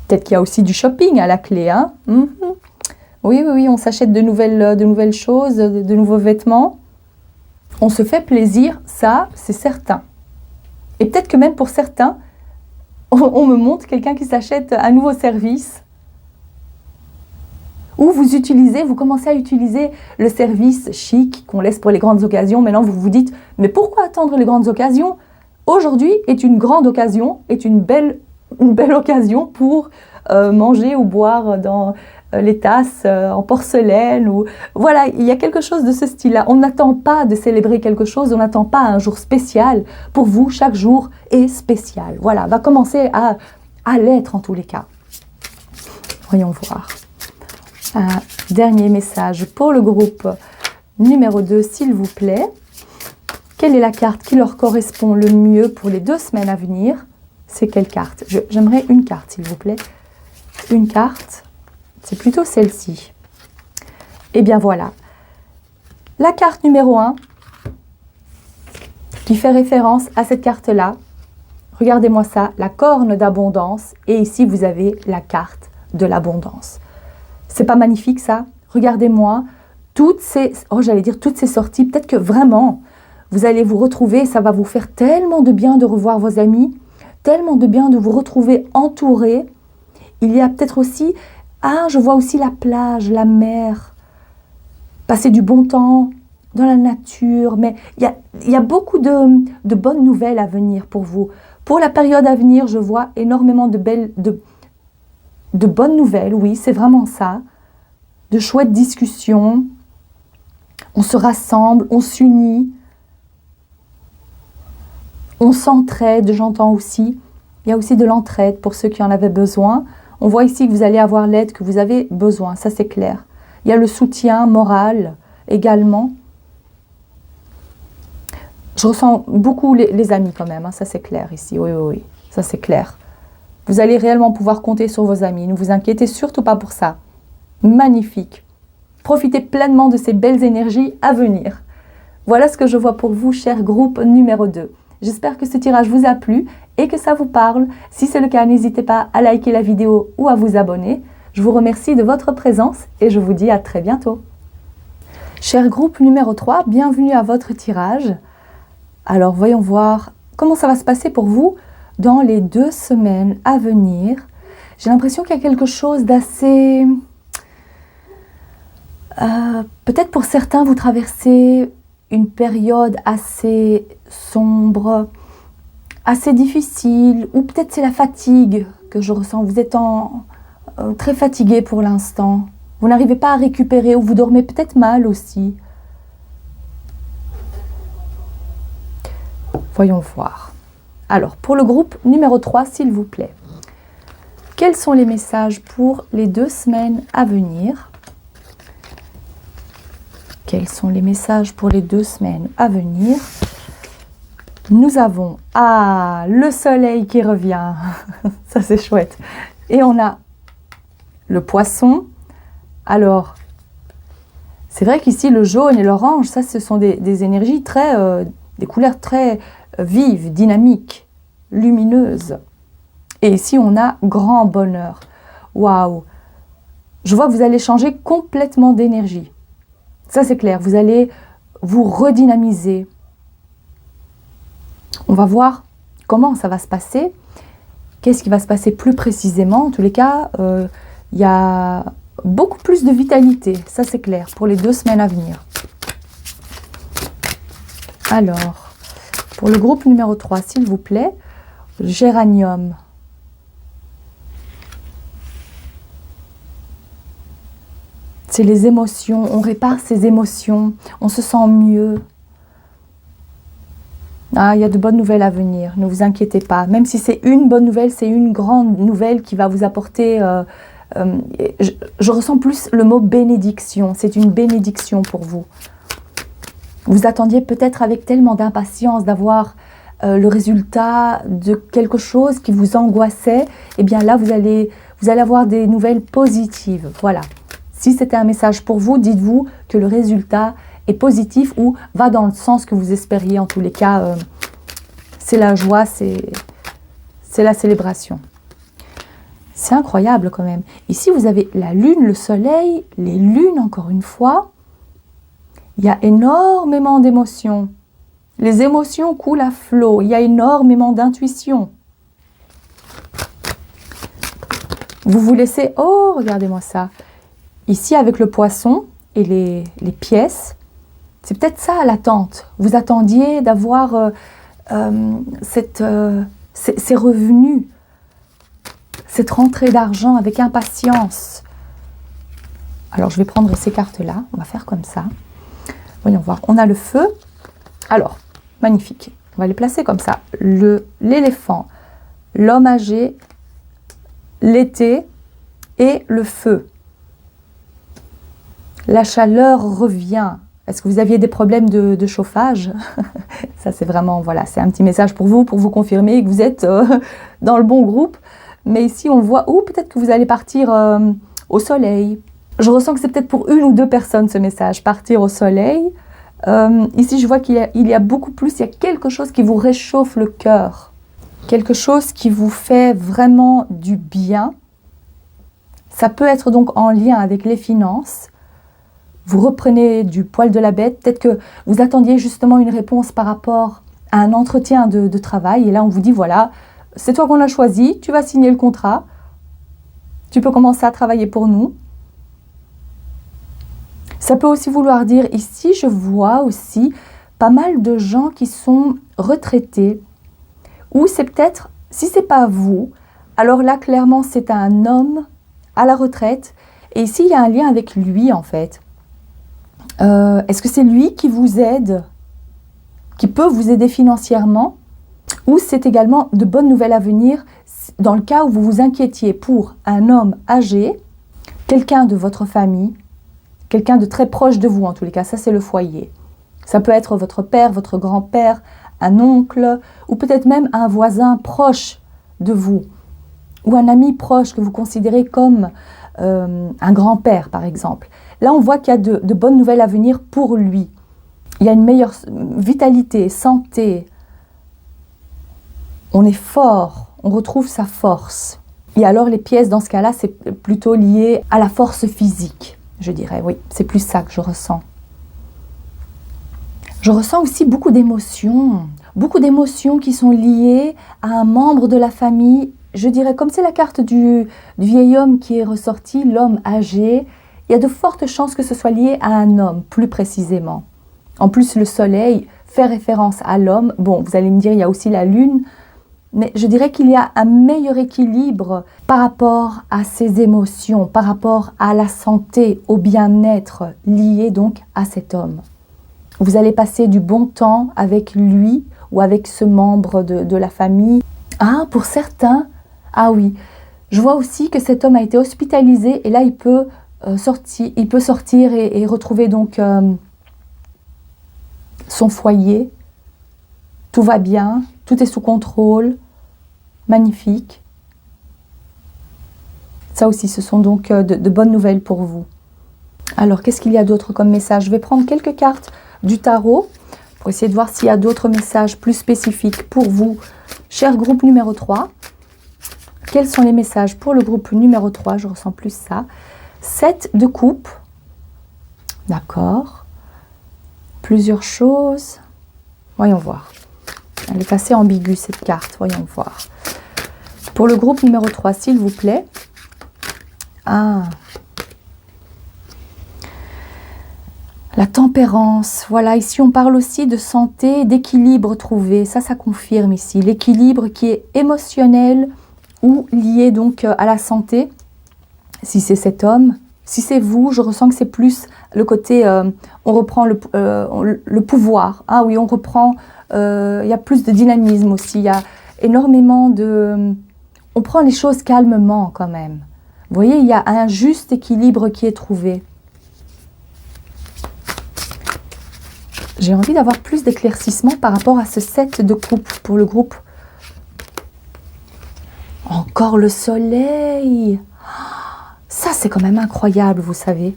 Peut-être qu'il y a aussi du shopping à la clé, hein. Oui, on s'achète de nouvelles choses, de nouveaux vêtements. On se fait plaisir, ça, c'est certain. Et peut-être que même pour certains, on me montre quelqu'un qui s'achète un nouveau service. Ou vous commencez à utiliser le service chic qu'on laisse pour les grandes occasions. Maintenant, vous vous dites, mais pourquoi attendre les grandes occasions? Aujourd'hui est une grande occasion, est une belle occasion pour manger ou boire dans les tasses en porcelaine. Voilà, il y a quelque chose de ce style-là. On n'attend pas de célébrer quelque chose, on n'attend pas un jour spécial. Pour vous, chaque jour est spécial. Voilà, va commencer à l'être en tous les cas. Voyons voir. Un dernier message pour le groupe numéro 2, s'il vous plaît. Quelle est la carte qui leur correspond le mieux pour les 2 semaines à venir? C'est quelle carte? J'aimerais une carte, s'il vous plaît. Une carte, c'est plutôt celle-ci. Et bien voilà. La carte numéro 1, qui fait référence à cette carte-là. Regardez-moi ça, la corne d'abondance. Et ici, vous avez la carte de l'abondance. C'est pas magnifique ça? Regardez-moi, toutes ces sorties, peut-être que vraiment, vous allez vous retrouver, ça va vous faire tellement de bien de revoir vos amis, tellement de bien de vous retrouver entourés. Il y a peut-être aussi, je vois aussi la plage, la mer, passer du bon temps dans la nature, mais il y a beaucoup de bonnes nouvelles à venir pour vous. Pour la période à venir, je vois énormément de bonnes nouvelles, oui, c'est vraiment ça. De chouettes discussions. On se rassemble, on s'unit. On s'entraide, j'entends aussi. Il y a aussi de l'entraide pour ceux qui en avaient besoin. On voit ici que vous allez avoir l'aide que vous avez besoin, ça c'est clair. Il y a le soutien moral également. Je ressens beaucoup les amis quand même, hein, ça c'est clair ici, oui, ça c'est clair. Vous allez réellement pouvoir compter sur vos amis, ne vous inquiétez surtout pas pour ça. Magnifique. Profitez pleinement de ces belles énergies à venir. Voilà ce que je vois pour vous, cher groupe numéro 2. J'espère que ce tirage vous a plu et que ça vous parle. Si c'est le cas, n'hésitez pas à liker la vidéo ou à vous abonner. Je vous remercie de votre présence et je vous dis à très bientôt. Cher groupe numéro 3, bienvenue à votre tirage. Alors, voyons voir comment ça va se passer pour vous dans les 2 semaines à venir. J'ai l'impression qu'il y a quelque chose d'assez... peut-être pour certains, vous traversez une période assez sombre, assez difficile, ou peut-être c'est la fatigue que je ressens. Vous êtes très fatigué pour l'instant. Vous n'arrivez pas à récupérer ou vous dormez peut-être mal aussi. Voyons voir. Alors, pour le groupe numéro 3, s'il vous plaît. Quels sont les messages pour les 2 semaines à venir? Quels sont les messages pour les 2 semaines à venir? Nous avons le soleil qui revient. Ça, c'est chouette. Et on a le poisson. Alors, c'est vrai qu'ici, le jaune et l'orange, ça, ce sont des énergies des couleurs très vives, dynamiques, lumineuses. Et ici, on a grand bonheur. Waouh! Je vois que vous allez changer complètement d'énergie. Ça, c'est clair. Vous allez vous redynamiser. On va voir comment ça va se passer. Qu'est-ce qui va se passer plus précisément? En tous les cas, il y a beaucoup plus de vitalité. Ça, c'est clair, pour les 2 semaines à venir. Alors, pour le groupe numéro 3, s'il vous plaît, géranium. C'est les émotions, on répare ses émotions, on se sent mieux. Il y a de bonnes nouvelles à venir, ne vous inquiétez pas. Même si c'est une bonne nouvelle, c'est une grande nouvelle qui va vous apporter... je ressens plus le mot bénédiction, c'est une bénédiction pour vous. Vous attendiez peut-être avec tellement d'impatience d'avoir le résultat de quelque chose qui vous angoissait. Et bien là, vous allez avoir des nouvelles positives, voilà. Si c'était un message pour vous, dites-vous que le résultat est positif ou va dans le sens que vous espériez. En tous les cas, c'est la joie, c'est la célébration. C'est incroyable quand même. Ici, vous avez la lune, le soleil, les lunes encore une fois. Il y a énormément d'émotions. Les émotions coulent à flot. Il y a énormément d'intuition. Vous vous laissez... Oh, regardez-moi ça. Ici, avec le poisson et les pièces, c'est peut-être ça l'attente. Vous attendiez d'avoir ces revenus, cette rentrée d'argent avec impatience. Alors, je vais prendre ces cartes-là. On va faire comme ça. Voyons voir. On a le feu. Alors, magnifique. On va les placer comme ça. L'éléphant, l'homme âgé, l'été et le feu. La chaleur revient. Est-ce que vous aviez des problèmes de chauffage? Ça, c'est vraiment, voilà, c'est un petit message pour vous confirmer que vous êtes dans le bon groupe. Mais ici, on le voit, ou peut-être que vous allez partir au soleil. Je ressens que c'est peut-être pour 1 ou 2 personnes ce message, partir au soleil. Ici, je vois qu'il y a beaucoup plus, il y a quelque chose qui vous réchauffe le cœur. Quelque chose qui vous fait vraiment du bien. Ça peut être donc en lien avec les finances. Vous reprenez du poil de la bête. Peut-être que vous attendiez justement une réponse par rapport à un entretien de travail. Et là, on vous dit, voilà, c'est toi qu'on a choisi, tu vas signer le contrat. Tu peux commencer à travailler pour nous. Ça peut aussi vouloir dire, ici, je vois aussi pas mal de gens qui sont retraités. Ou c'est peut-être, si ce n'est pas vous, alors là, clairement, c'est un homme à la retraite. Et ici, il y a un lien avec lui, en fait. Est-ce que c'est lui qui vous aide, qui peut vous aider financièrement? Ou c'est également de bonnes nouvelles à venir dans le cas où vous vous inquiétiez pour un homme âgé, quelqu'un de votre famille, quelqu'un de très proche de vous en tous les cas, ça c'est le foyer. Ça peut être votre père, votre grand-père, un oncle, ou peut-être même un voisin proche de vous, ou un ami proche que vous considérez comme un grand-père par exemple. Là, on voit qu'il y a de bonnes nouvelles à venir pour lui. Il y a une meilleure vitalité, santé. On est fort, on retrouve sa force. Et alors, les pièces, dans ce cas-là, c'est plutôt lié à la force physique, je dirais. Oui, c'est plus ça que je ressens. Je ressens aussi beaucoup d'émotions qui sont liées à un membre de la famille. Je dirais, comme c'est la carte du vieil homme qui est ressorti, l'homme âgé, il y a de fortes chances que ce soit lié à un homme, plus précisément. En plus, le soleil fait référence à l'homme. Bon, vous allez me dire, il y a aussi la lune, mais je dirais qu'il y a un meilleur équilibre par rapport à ses émotions, par rapport à la santé, au bien-être lié donc à cet homme. Vous allez passer du bon temps avec lui ou avec ce membre de la famille. Ah, pour certains, ah oui, je vois aussi que cet homme a été hospitalisé et là il peut sortir et retrouver donc son foyer. Tout va bien, tout est sous contrôle, magnifique. Ça aussi, ce sont donc de bonnes nouvelles pour vous. Alors, qu'est-ce qu'il y a d'autre comme message? Je vais prendre quelques cartes du tarot pour essayer de voir s'il y a d'autres messages plus spécifiques pour vous, cher groupe numéro 3. Quels sont les messages pour le groupe numéro 3? Je ressens plus ça. 7 de coupe. D'accord. Plusieurs choses. Voyons voir. Elle est assez ambiguë cette carte. Voyons voir. Pour le groupe numéro 3, s'il vous plaît. Ah. La tempérance. Voilà, ici on parle aussi de santé, d'équilibre trouvé. Ça confirme ici. L'équilibre qui est émotionnel ou lié donc à la santé. Si c'est cet homme, si c'est vous, je ressens que c'est plus le côté, on reprend le pouvoir. Ah oui, on reprend, il y a plus de dynamisme aussi, il y a énormément de... On prend les choses calmement quand même. Vous voyez, il y a un juste équilibre qui est trouvé. J'ai envie d'avoir plus d'éclaircissement par rapport à ce 7 de coupe pour le groupe. Encore le soleil. Ça, c'est quand même incroyable, vous savez.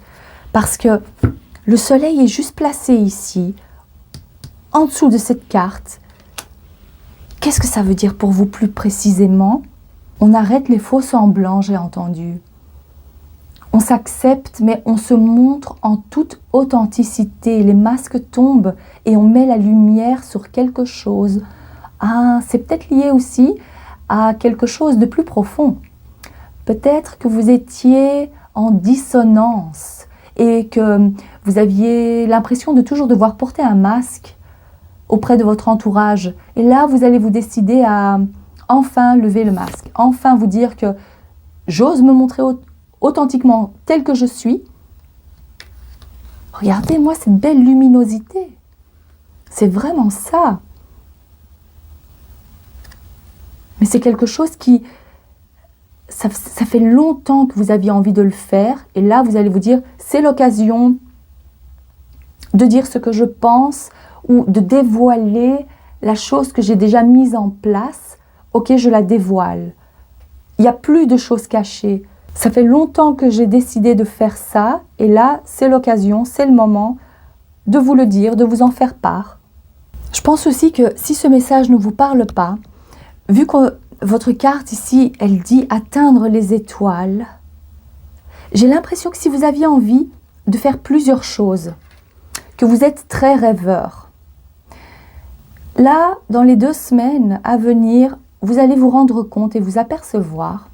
Parce que le soleil est juste placé ici, en dessous de cette carte. Qu'est-ce que ça veut dire pour vous plus précisément? On arrête les faux semblants, j'ai entendu. On s'accepte, mais on se montre en toute authenticité. Les masques tombent et on met la lumière sur quelque chose. Ah, c'est peut-être lié aussi à quelque chose de plus profond. Peut-être que vous étiez en dissonance et que vous aviez l'impression de toujours devoir porter un masque auprès de votre entourage. Et là, vous allez vous décider à enfin lever le masque, enfin vous dire que j'ose me montrer authentiquement tel que je suis. Regardez-moi cette belle luminosité. C'est vraiment ça. Mais c'est quelque chose qui... Ça fait longtemps que vous aviez envie de le faire. Et là, vous allez vous dire, c'est l'occasion de dire ce que je pense ou de dévoiler la chose que j'ai déjà mise en place. Ok, je la dévoile. Il n'y a plus de choses cachées. Ça fait longtemps que j'ai décidé de faire ça. Et là, c'est l'occasion, c'est le moment de vous le dire, de vous en faire part. Je pense aussi que si ce message ne vous parle pas, vu que votre carte ici, elle dit atteindre les étoiles, j'ai l'impression que si vous aviez envie de faire plusieurs choses, que vous êtes très rêveur, là, dans les 2 semaines à venir, vous allez vous rendre compte et vous apercevoir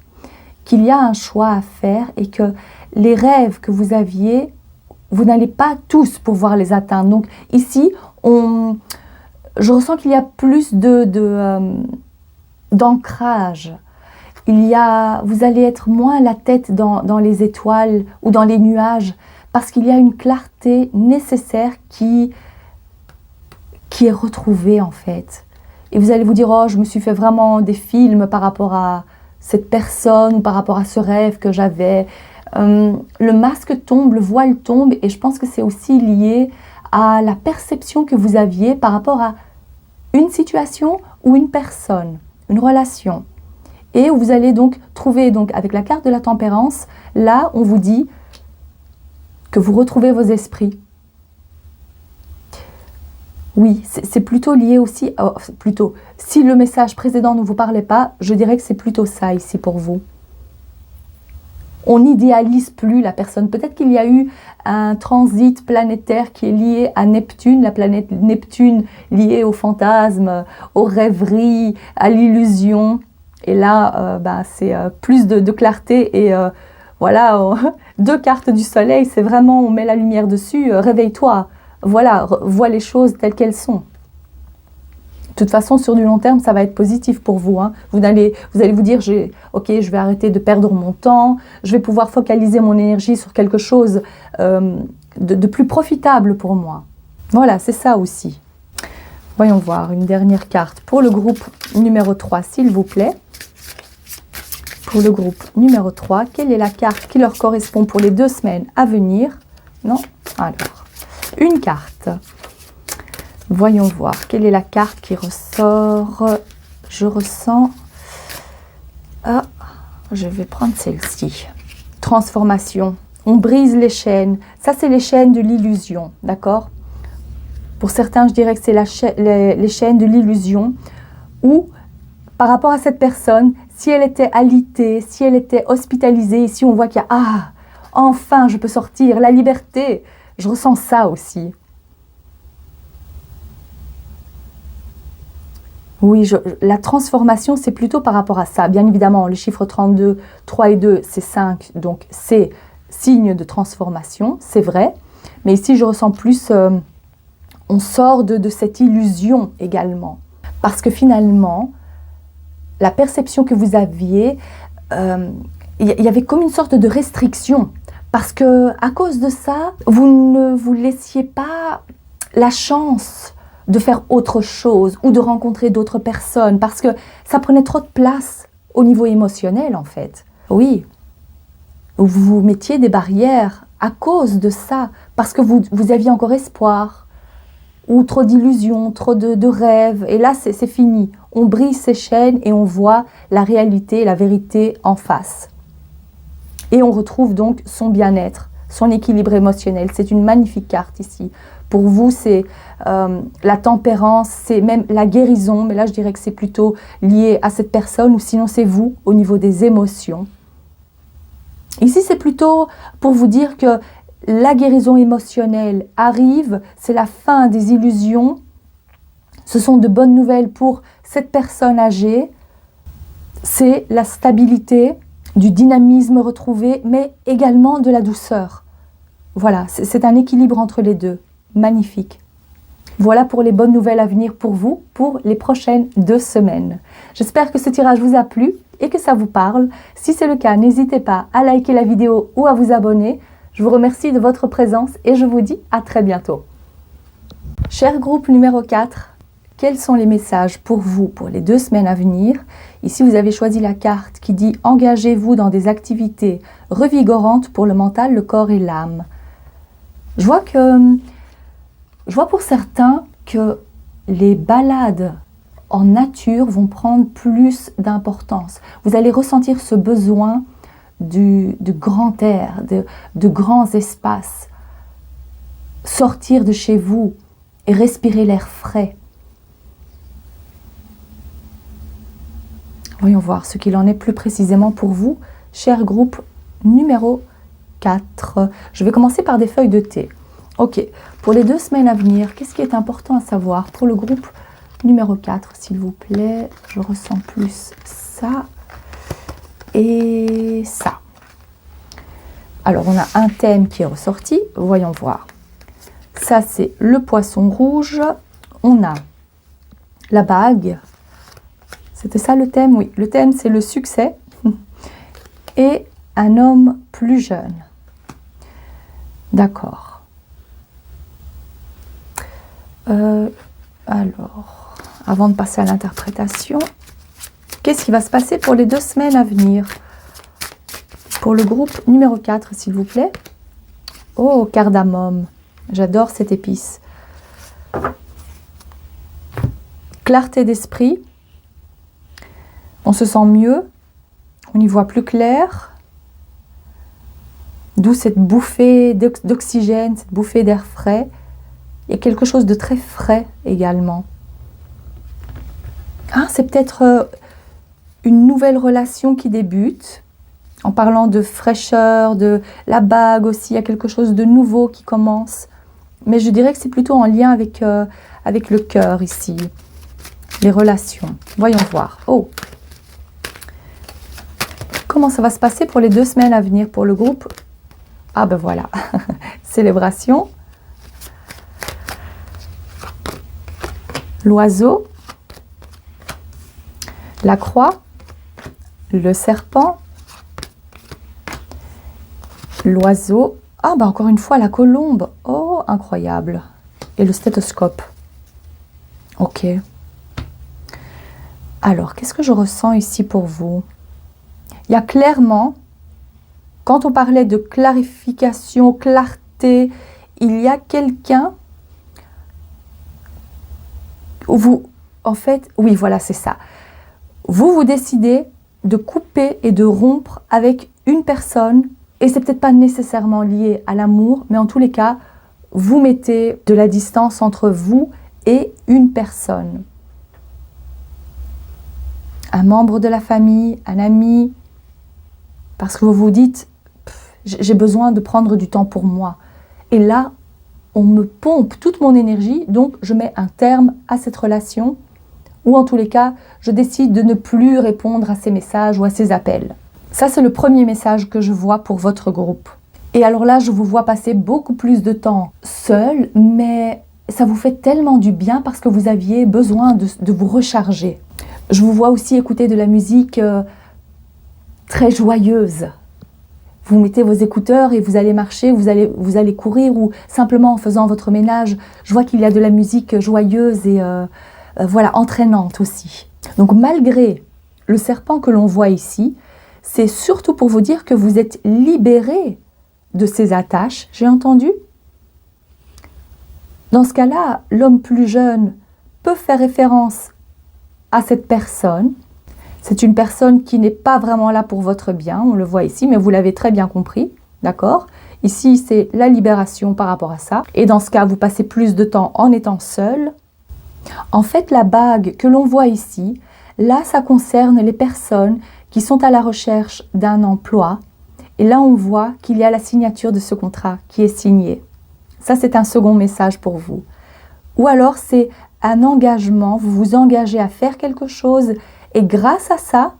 qu'il y a un choix à faire et que les rêves que vous aviez, vous n'allez pas tous pouvoir les atteindre. Donc ici, je ressens qu'il y a plus d'ancrage. Vous allez être moins la tête dans les étoiles ou dans les nuages parce qu'il y a une clarté nécessaire qui est retrouvée en fait. Et vous allez vous dire, oh, je me suis fait vraiment des films par rapport à cette personne ou par rapport à ce rêve que j'avais. Le masque tombe, le voile tombe et je pense que c'est aussi lié à la perception que vous aviez par rapport à une situation ou une personne, une relation. Et vous allez donc trouver, avec la carte de la tempérance, là on vous dit que vous retrouvez vos esprits. Oui, c'est plutôt lié aussi, si le message précédent ne vous parlait pas, je dirais que c'est plutôt ça ici pour vous. On n'idéalise plus la personne. Peut-être qu'il y a eu un transit planétaire qui est lié à Neptune, la planète Neptune liée au fantasme, aux rêveries, à l'illusion. Et là, c'est plus de clarté et voilà, 2 cartes du soleil, c'est vraiment, on met la lumière dessus, réveille-toi. Voilà, vois les choses telles qu'elles sont. toute façon, sur du long terme, ça va être positif pour vous. Hein. Vous allez vous dire, ok, je vais arrêter de perdre mon temps, je vais pouvoir focaliser mon énergie sur quelque chose de plus profitable pour moi. Voilà, c'est ça aussi. Voyons voir une dernière carte pour le groupe numéro 3, s'il vous plaît. Pour le groupe numéro 3, quelle est la carte qui leur correspond pour les 2 semaines à venir? Non? Alors, une carte. Voyons voir, quelle est la carte qui ressort? Je ressens... Ah, je vais prendre celle-ci. Transformation. On brise les chaînes. Ça, c'est les chaînes de l'illusion, d'accord? Pour certains, je dirais que c'est les chaînes de l'illusion où, par rapport à cette personne, si elle était alitée, si elle était hospitalisée, ici on voit qu'il y a « Ah, enfin, je peux sortir, la liberté !» Je ressens ça aussi. Oui, la transformation, c'est plutôt par rapport à ça. Bien évidemment, le chiffre 32, 3 et 2, c'est 5, donc c'est signe de transformation, c'est vrai. Mais ici, je ressens plus, on sort de cette illusion également. Parce que finalement, la perception que vous aviez, il y avait comme une sorte de restriction. Parce que à cause de ça, vous ne vous laissiez pas la chance de faire autre chose ou de rencontrer d'autres personnes parce que ça prenait trop de place au niveau émotionnel en fait. Oui, vous vous mettiez des barrières à cause de ça parce que vous aviez encore espoir ou trop d'illusions, trop de rêves et là c'est fini. On brise ces chaînes et on voit la réalité, la vérité en face. Et on retrouve donc son bien-être, son équilibre émotionnel. C'est une magnifique carte ici. Pour vous, c'est la tempérance, c'est même la guérison. Mais là, je dirais que c'est plutôt lié à cette personne ou sinon c'est vous au niveau des émotions. Ici, c'est plutôt pour vous dire que la guérison émotionnelle arrive. C'est la fin des illusions. Ce sont de bonnes nouvelles pour cette personne âgée. C'est la stabilité, du dynamisme retrouvé, mais également de la douceur. Voilà, c'est un équilibre entre les deux. Magnifique. Voilà pour les bonnes nouvelles à venir pour vous, pour les prochaines 2 semaines. J'espère que ce tirage vous a plu et que ça vous parle. Si c'est le cas, n'hésitez pas à liker la vidéo ou à vous abonner. Je vous remercie de votre présence et je vous dis à très bientôt. Cher groupe numéro 4, quels sont les messages pour vous pour les 2 semaines à venir? Ici, vous avez choisi la carte qui dit « Engagez-vous dans des activités revigorantes pour le mental, le corps et l'âme ». Je vois pour certains que les balades en nature vont prendre plus d'importance. Vous allez ressentir ce besoin de grand air, de grands espaces. Sortir de chez vous et respirer l'air frais. Voyons voir ce qu'il en est plus précisément pour vous, cher groupe numéro 4. Je vais commencer par des feuilles de thé. Ok, pour les 2 semaines à venir, qu'est-ce qui est important à savoir pour le groupe numéro 4, s'il vous plaît? Je ressens plus ça et ça. Alors, on a un thème qui est ressorti. Voyons voir. Ça, c'est le poisson rouge. On a la bague. C'était ça le thème? Oui, le thème, c'est le succès. Et un homme plus jeune. D'accord. Alors, avant de passer à l'interprétation, qu'est-ce qui va se passer pour les 2 semaines à venir? Pour le groupe numéro 4, s'il vous plaît. Oh, cardamome. J'adore cette épice. Clarté d'esprit. On se sent mieux. On y voit plus clair. D'où cette bouffée d'oxygène, cette bouffée d'air frais. Il y a quelque chose de très frais également. Ah, c'est peut-être une nouvelle relation qui débute. En parlant de fraîcheur, de la bague aussi, il y a quelque chose de nouveau qui commence. Mais je dirais que c'est plutôt en lien avec le cœur ici. Les relations. Voyons voir. Oh! Comment ça va se passer pour les 2 semaines à venir pour le groupe? Ah ben voilà. Célébration. L'oiseau. La croix, le serpent, l'oiseau. Ah, bah encore une fois, la colombe. Oh, incroyable. Et le stéthoscope. Ok. Alors, qu'est-ce que je ressens ici pour vous? Il y a clairement, quand on parlait de clarification, clarté, il y a quelqu'un où vous, en fait, oui, voilà, c'est ça. Vous décidez de couper et de rompre avec une personne, et c'est peut-être pas nécessairement lié à l'amour, mais en tous les cas, vous mettez de la distance entre vous et une personne. Un membre de la famille, un ami, parce que vous vous dites, j'ai besoin de prendre du temps pour moi. Et là, on me pompe toute mon énergie, donc je mets un terme à cette relation, ou en tous les cas, je décide de ne plus répondre à ces messages ou à ces appels. Ça, c'est le premier message que je vois pour votre groupe. Et alors là, je vous vois passer beaucoup plus de temps seul, mais ça vous fait tellement du bien parce que vous aviez besoin de vous recharger. Je vous vois aussi écouter de la musique très joyeuse. Vous mettez vos écouteurs et vous allez marcher, vous allez courir ou simplement en faisant votre ménage. Je vois qu'il y a de la musique joyeuse et voilà, entraînante aussi. Donc malgré le serpent que l'on voit ici, c'est surtout pour vous dire que vous êtes libérés de ces attaches. J'ai entendu? Dans ce cas-là, l'homme plus jeune peut faire référence à cette personne. C'est une personne qui n'est pas vraiment là pour votre bien, on le voit ici, mais vous l'avez très bien compris, d'accord? Ici, c'est la libération par rapport à ça. Et dans ce cas, vous passez plus de temps en étant seul. En fait, la bague que l'on voit ici, là, ça concerne les personnes qui sont à la recherche d'un emploi. Et là, on voit qu'il y a la signature de ce contrat qui est signé. Ça, c'est un second message pour vous. Ou alors, c'est un engagement, vous vous engagez à faire quelque chose et grâce à ça,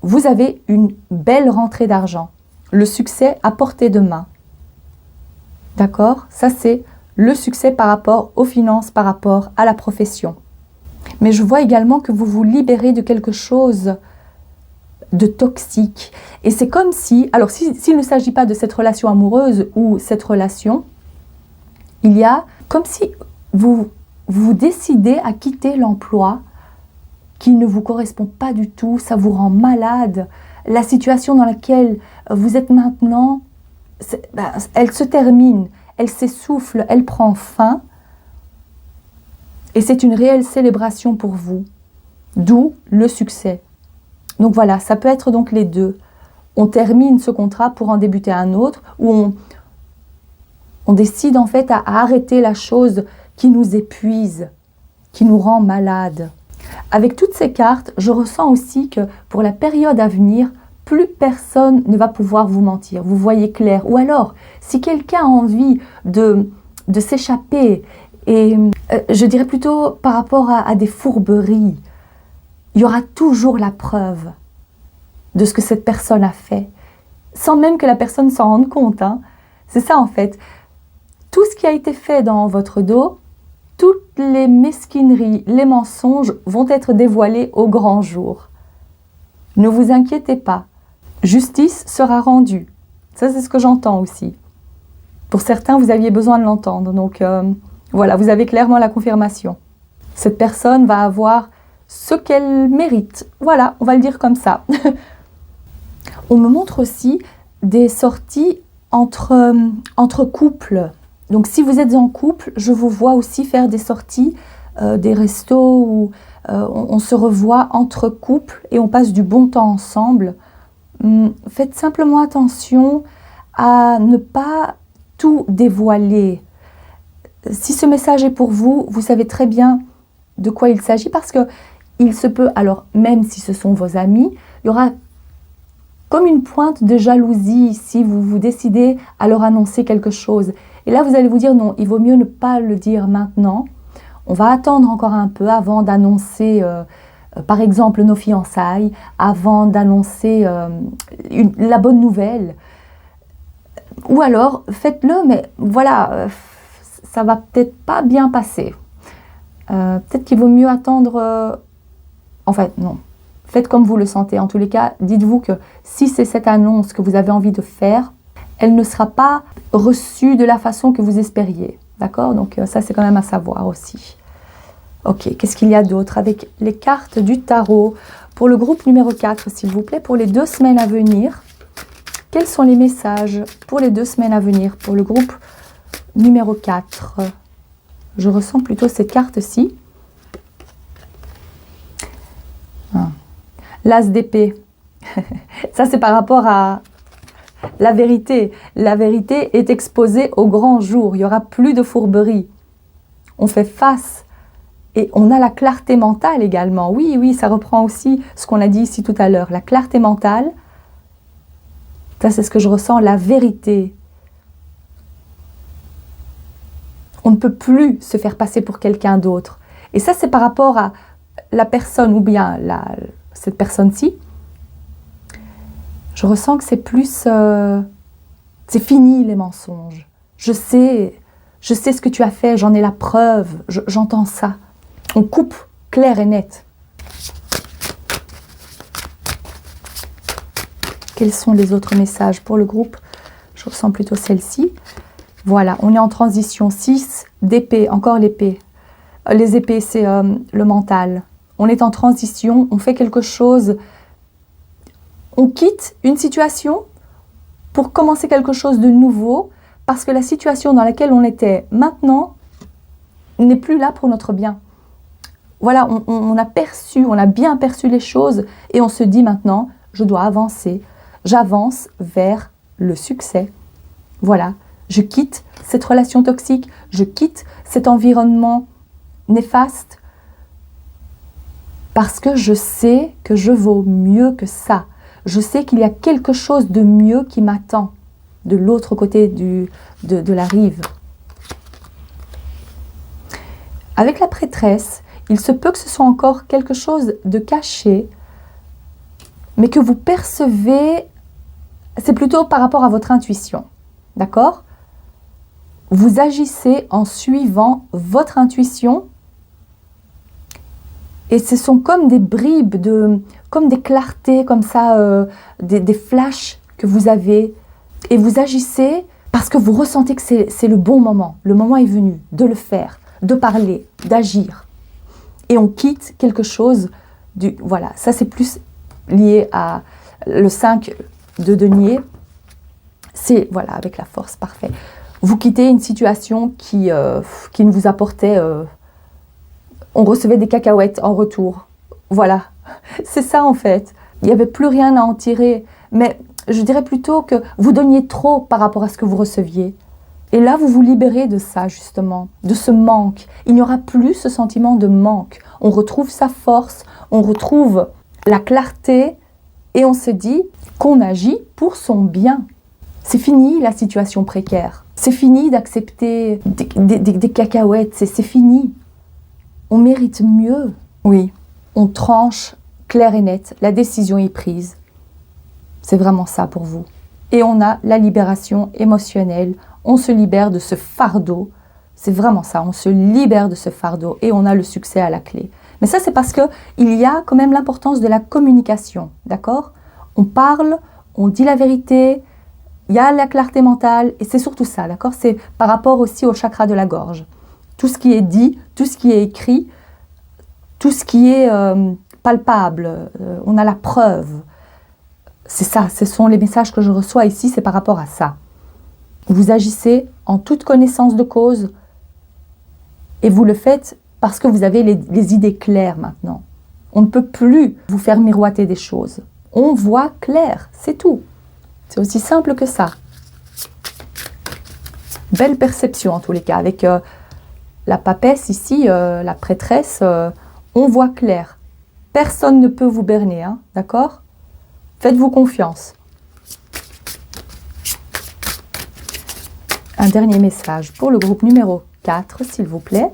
vous avez une belle rentrée d'argent. Le succès à portée de main. D'accord? Ça, c'est le succès par rapport aux finances, par rapport à la profession. Mais je vois également que vous vous libérez de quelque chose de toxique. Et c'est comme si, alors s'il ne s'agit pas de cette relation amoureuse ou cette relation, il y a comme si vous décidez à quitter l'emploi qui ne vous correspond pas du tout, ça vous rend malade. La situation dans laquelle vous êtes maintenant, elle se termine, elle s'essouffle, elle prend fin. Et c'est une réelle célébration pour vous, d'où le succès. Donc voilà, ça peut être donc les deux. On termine ce contrat pour en débuter un autre, ou on décide en fait à arrêter la chose qui nous épuise, qui nous rend malade. Avec toutes ces cartes, je ressens aussi que pour la période à venir, plus personne ne va pouvoir vous mentir. Vous voyez clair. Ou alors, si quelqu'un a envie de s'échapper, et je dirais plutôt par rapport à des fourberies, il y aura toujours la preuve de ce que cette personne a fait, sans même que la personne s'en rende compte. Hein. C'est ça en fait. Tout ce qui a été fait dans votre dos, toutes les mesquineries, les mensonges vont être dévoilés au grand jour. Ne vous inquiétez pas. Justice sera rendue. Ça, c'est ce que j'entends aussi. Pour certains, vous aviez besoin de l'entendre. Donc, voilà, vous avez clairement la confirmation. Cette personne va avoir ce qu'elle mérite. Voilà, on va le dire comme ça. On me montre aussi des sorties entre couples. Donc, si vous êtes en couple, je vous vois aussi faire des sorties, des restos où on se revoit entre couples et on passe du bon temps ensemble. Faites simplement attention à ne pas tout dévoiler. Si ce message est pour vous, vous savez très bien de quoi il s'agit parce que il se peut, alors même si ce sont vos amis, il y aura comme une pointe de jalousie si vous décidez à leur annoncer quelque chose. Et là, vous allez vous dire non, il vaut mieux ne pas le dire maintenant. On va attendre encore un peu avant d'annoncer, par exemple, nos fiançailles, avant d'annoncer la bonne nouvelle. Ou alors, faites-le, mais voilà, ça va peut-être pas bien passer. Peut-être qu'il vaut mieux attendre... en fait, non. Faites comme vous le sentez. En tous les cas, dites-vous que si c'est cette annonce que vous avez envie de faire, elle ne sera pas reçue de la façon que vous espériez. D'accord? Donc ça, c'est quand même à savoir aussi. Ok, qu'est-ce qu'il y a d'autre avec les cartes du tarot? Pour le groupe numéro 4, s'il vous plaît, pour les 2 semaines à venir, quels sont les messages pour les 2 semaines à venir pour le groupe numéro 4? Je ressens plutôt cette carte-ci. L'as d'épée. Ça, c'est par rapport à la vérité. La vérité est exposée au grand jour. Il n'y aura plus de fourberie. On fait face. Et on a la clarté mentale également. Oui, oui, ça reprend aussi ce qu'on a dit ici tout à l'heure. La clarté mentale, ça c'est ce que je ressens, la vérité. On ne peut plus se faire passer pour quelqu'un d'autre. Et ça, c'est par rapport à la personne ou bien cette personne-ci. Je ressens que c'est plus... c'est fini les mensonges. Je sais ce que tu as fait, j'en ai la preuve, j'entends ça. On coupe clair et net. Quels sont les autres messages pour le groupe? Je ressens plutôt celle-ci. Voilà, on est en transition. 6 d'épée, encore l'épée. Les épées, c'est le mental. On est en transition, on fait quelque chose. On quitte une situation pour commencer quelque chose de nouveau parce que la situation dans laquelle on était maintenant n'est plus là pour notre bien. Voilà, on a bien perçu les choses et on se dit maintenant, je dois avancer. J'avance vers le succès. Voilà, je quitte cette relation toxique, je quitte cet environnement néfaste parce que je sais que je vaux mieux que ça. Je sais qu'il y a quelque chose de mieux qui m'attend de l'autre côté de la rive. Avec la prêtresse, il se peut que ce soit encore quelque chose de caché, mais que vous percevez, c'est plutôt par rapport à votre intuition. D'accord? Vous agissez en suivant votre intuition et ce sont comme des bribes, comme des clartés, comme ça, des flashs que vous avez. Et vous agissez parce que vous ressentez que c'est le bon moment. Le moment est venu de le faire, de parler, d'agir. Et on quitte quelque chose, voilà, ça c'est plus lié à le 5 de denier. C'est, voilà, avec la force, parfait. Vous quittez une situation qui ne vous apportait... on recevait des cacahuètes en retour. Voilà, c'est ça en fait. Il n'y avait plus rien à en tirer. Mais je dirais plutôt que vous donniez trop par rapport à ce que vous receviez. Et là, vous vous libérez de ça, justement, de ce manque. Il n'y aura plus ce sentiment de manque. On retrouve sa force, on retrouve la clarté et on se dit qu'on agit pour son bien. C'est fini la situation précaire. C'est fini d'accepter des cacahuètes. C'est fini. On mérite mieux. Oui, on tranche clair et net. La décision est prise. C'est vraiment ça pour vous. Et on a la libération émotionnelle. On se libère de ce fardeau. C'est vraiment ça, on se libère de ce fardeau et on a le succès à la clé. Mais ça, c'est parce qu'il y a quand même l'importance de la communication, d'accord? On parle, on dit la vérité, il y a la clarté mentale et c'est surtout ça, d'accord? C'est par rapport aussi au chakra de la gorge. Tout ce qui est dit, tout ce qui est écrit, tout ce qui est palpable, on a la preuve. C'est ça, ce sont les messages que je reçois ici, c'est par rapport à ça. Vous agissez en toute connaissance de cause et vous le faites parce que vous avez les idées claires maintenant. On ne peut plus vous faire miroiter des choses. On voit clair, c'est tout. C'est aussi simple que ça. Belle perception en tous les cas. Avec la papesse ici, la prêtresse, on voit clair. Personne ne peut vous berner, hein, d'accord? Faites-vous confiance. Un dernier message pour le groupe numéro 4, s'il vous plaît.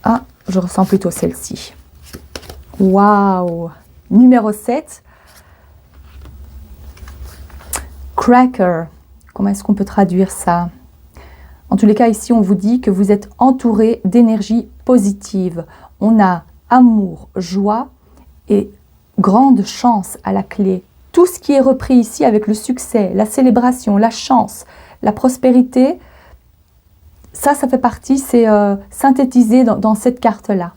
Ah, je ressens plutôt celle-ci. Waouh! Numéro 7. Cracker. Comment est-ce qu'on peut traduire ça? En tous les cas, ici, on vous dit que vous êtes entouré d'énergie positive. On a amour, joie et grande chance à la clé. Tout ce qui est repris ici avec le succès, la célébration, la chance, la prospérité, ça fait partie, c'est synthétisé dans cette carte-là.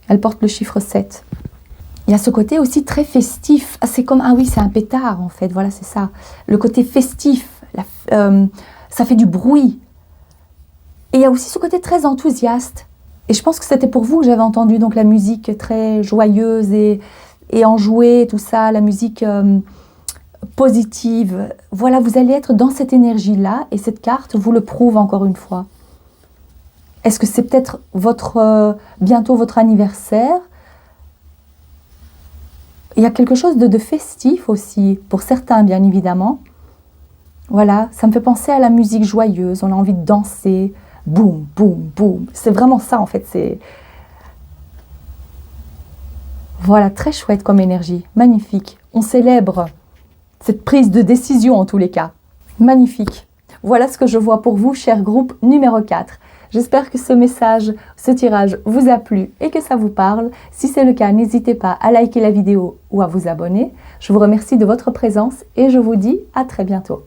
Elle porte le chiffre 7. Il y a ce côté aussi très festif. C'est comme, ah oui, c'est un pétard en fait, voilà, c'est ça. Le côté festif, ça fait du bruit. Et il y a aussi ce côté très enthousiaste. Et je pense que c'était pour vous que j'avais entendu donc la musique très joyeuse et enjouée, tout ça, la musique positive. Voilà, vous allez être dans cette énergie-là et cette carte vous le prouve encore une fois. Est-ce que c'est peut-être bientôt votre anniversaire? Il y a quelque chose de festif aussi, pour certains bien évidemment. Voilà, ça me fait penser à la musique joyeuse, on a envie de danser, boum, boum, boum. C'est vraiment ça en fait, c'est... Voilà, très chouette comme énergie, magnifique. On célèbre cette prise de décision en tous les cas. Magnifique. Voilà ce que je vois pour vous, cher groupe numéro 4. J'espère que ce message, ce tirage vous a plu et que ça vous parle. Si c'est le cas, n'hésitez pas à liker la vidéo ou à vous abonner. Je vous remercie de votre présence et je vous dis à très bientôt.